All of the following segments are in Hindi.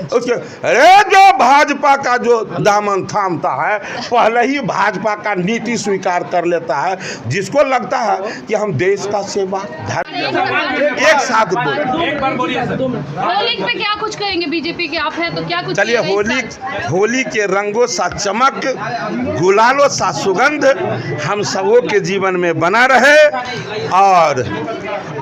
उसके अरे जो भाजपा का जो दामन थामता है पहले ही भाजपा का नीति स्वीकार कर लेता है, जिसको लगता है कि हम देश का सेवा धर्म। एक साथ होली पे क्या कुछ कहेंगे? बीजेपी के आप हैं तो क्या कुछ? चलिए, होली के रंगों सा चमक, गुलालों सा सुगंध हम सबों के जीवन में बना रहे और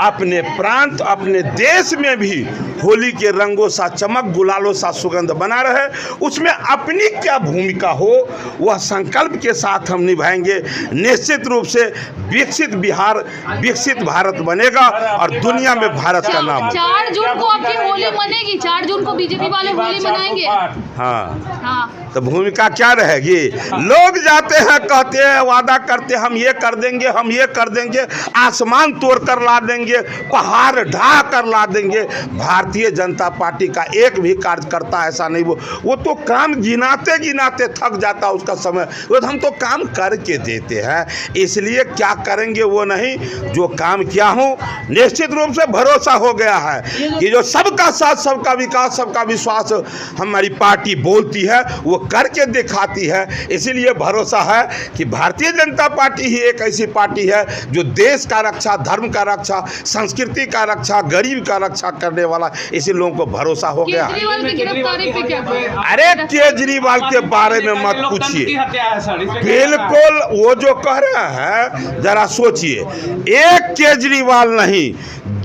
अपने प्रांत अपने देश में भी होली के रंगों सा चमक, गुलालों सा सुगंध बना रहे। उसमें अपनी क्या भूमिका हो वह संकल्प के साथ हम निभाएंगे। निश्चित रूप से विकसित बिहार, विकसित भारत बनेगा और दुनिया में भारत का नाम। 4 जून को आपकी होली मनेगी? 4 जून को बीजेपी वाले होली मनाएंगे? हाँ, तो भूमिका क्या रहेगी? लोग जाते हैं, कहते हैं, वादा करते हैं, हम ये कर देंगे, हम ये कर देंगे, आसमान तोड़ कर ला देंगे, पहाड़ ढा कर ला देंगे। भारतीय जनता पार्टी का एक भी कार्यकर्ता ऐसा नहीं, वो तो काम गिनाते गिनाते थक जाता उसका समय। वो हम तो काम करके देते हैं, इसलिए क्या करेंगे वो नहीं, जो काम किया हूँ निश्चित रूप से भरोसा हो गया है कि जो सबका साथ, सबका विकास, सबका विश्वास हमारी पार्टी बोलती है वो करके दिखाती है। इसीलिए भरोसा है कि भारतीय जनता पार्टी ही एक ऐसी पार्टी है जो देश का रक्षा, धर्म का रक्षा, संस्कृति का रक्षा, गरीब का रक्षा करने वाला, इसी लोगों को भरोसा हो गया। अरे केजरीवाल के बारे में मत पूछिए, बिल्कुल वो जो कह रहा है जरा सोचिए। एक केजरीवाल नहीं,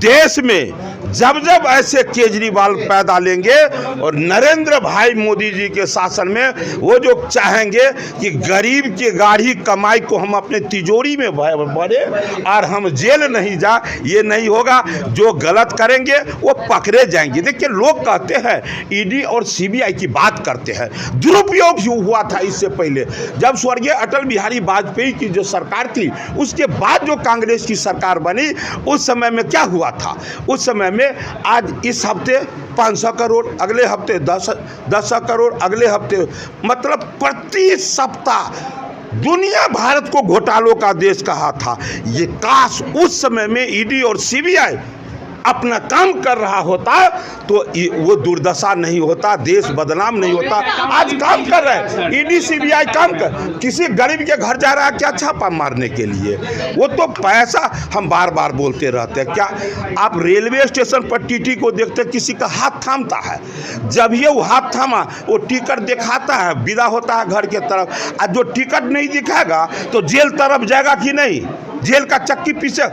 देश में जब जब ऐसे केजरीवाल पैदा लेंगे और नरेंद्र भाई मोदी जी के शासन में वो जो चाहेंगे कि गरीब की गाढ़ी कमाई को हम अपने तिजोरी में भरे और हम जेल नहीं जा, ये नहीं होगा। जो गलत करेंगे वो पकड़े जाएंगे। देखिए, लोग कहते हैं ईडी और सीबीआई की बात करते हैं, दुरुपयोग हुआ था इससे पहले जब स्वर्गीय अटल बिहारी वाजपेयी की जो सरकार थी, उसके बाद जो कांग्रेस की सरकार बनी, उस समय में क्या हुआ था? उस समय में आज इस हफ्ते 500 करोड़, अगले हफ्ते 10 करोड़, अगले हफ्ते, मतलब प्रति सप्ताह दुनिया भारत को घोटालों का देश कहा था। ये काश उस समय में ईडी और सीबीआई अपना काम कर रहा होता तो वो दुर्दशा नहीं होता, देश बदनाम नहीं होता। आज काम कर रहे हैं, ईडी सीबीआई काम कर, किसी गरीब के घर जा रहा है क्या छापा मारने के लिए? वो तो पैसा, हम बार बार बोलते रहते हैं। क्या आप रेलवे स्टेशन पर टीटी को देखते, किसी का हाथ थामता है? जब ये वो हाथ थामा, वो टिकट दिखाता है, विदा होता है घर के तरफ। और जो टिकट नहीं दिखाएगा तो जेल तरफ जाएगा कि नहीं? जेल का चक्की पीछे।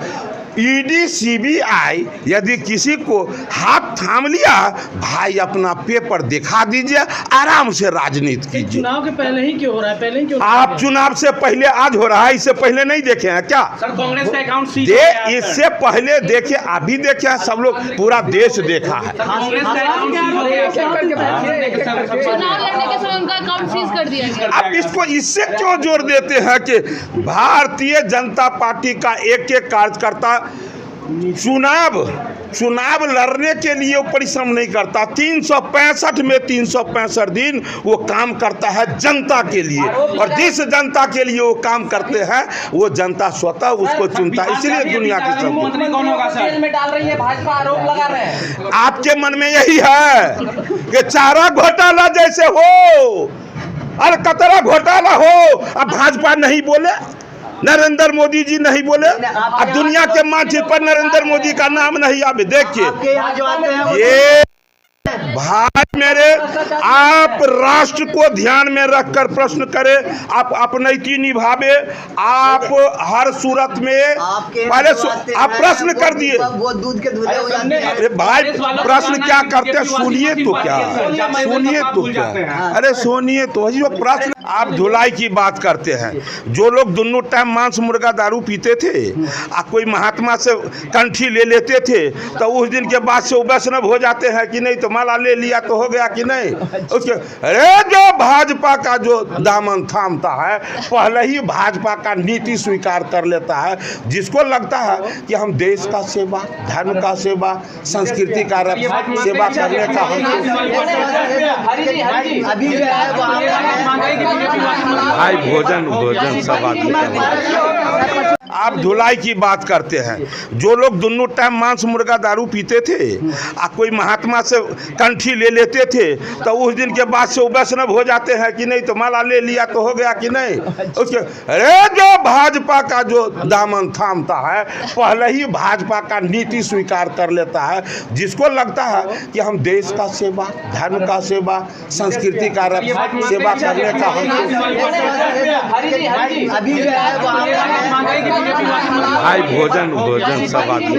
ईडी सीबीआई यदि किसी को हाथ थाम लिया, भाई अपना पेपर दिखा दीजिए, आराम से राजनीति कीजिए। चुनाव के पहले ही क्यों हो रहा है? पहले ही क्यों? आप चुनाव से पहले आज हो रहा है, इससे पहले नहीं देखे हैं क्या? सर, कांग्रेस का अकाउंट सीज इससे पहले देखे, अभी देखे हैं, सब लोग, पूरा देश देखा है। चुनाव लड़ने के समय उनका अकाउंट सीज कर दिया गया। अब इसको इससे क्यों जोड़ देते हैं कि भारतीय जनता पार्टी का एक एक कार्यकर्ता चुनाव लड़ने के लिए वो परिश्रम नहीं करता। 365 में 365 दिन वो काम करता है जनता के लिए, और जिस जनता के लिए वो काम करते हैं वो जनता स्वतः उसको चुनता है। इसलिए दुनिया के सब में डाल रही है भाजपा, आरोप लगा रहे हैं। आपके मन में यही है कि चारा घोटाला जैसे हो, अलकतरा घोटाला हो, अब भाजपा नहीं बोले, नरेंद्र मोदी जी नहीं बोले, अब दुनिया के मंच पर नरेंद्र मोदी का नाम नहीं आवे। देखिए ये भाई मेरे, आप राष्ट्र को ध्यान में रखकर प्रश्न करें, आप अपनैती निभावे, आप हर सूरत में पहले आप प्रश्न कर दिए। अरे भाई प्रश्न क्या करते हैं, सुनिए तो क्या, सुनिए तो क्या, अरे सुनिए तो। जो प्रश्न आप धुलाई की बात करते हैं, जो लोग दोनों टाइम मांस मुर्गा दारू पीते थे, कोई महात्मा से कंठी ले लेते थे, तो उस दिन के बाद से वैष्णव हो जाते हैं कि नहीं? तो माला ले लिया तो हो गया कि नहीं? उसके अरे जो भाजपा का जो दामन थामता है पहले ही भाजपा का नीति स्वीकार कर लेता है, जिसको लगता है कि हम देश का सेवा, धर्म का सेवा, संस्कृति का सेवा करने का भाई भोजन सब आदमी। आप धुलाई की बात करते हैं। जो लोग दोनों टाइम मांस मुर्गा दारू पीते थे, कोई महात्मा से कंठी ले लेते थे, तो उस दिन के बाद से वो वैष्णव हो जाते हैं कि नहीं? तो माला ले लिया तो हो गया कि नहीं? उसके अरे जो भाजपा का जो दामन थामता है, पहले ही भाजपा का नीति स्वीकार कर लेता है। जिसको लगता है कि हम देश का सेवा, धर्म का सेवा, संस्कृति का सेवा करने का अभी जो है भाई भोजन सब आदमी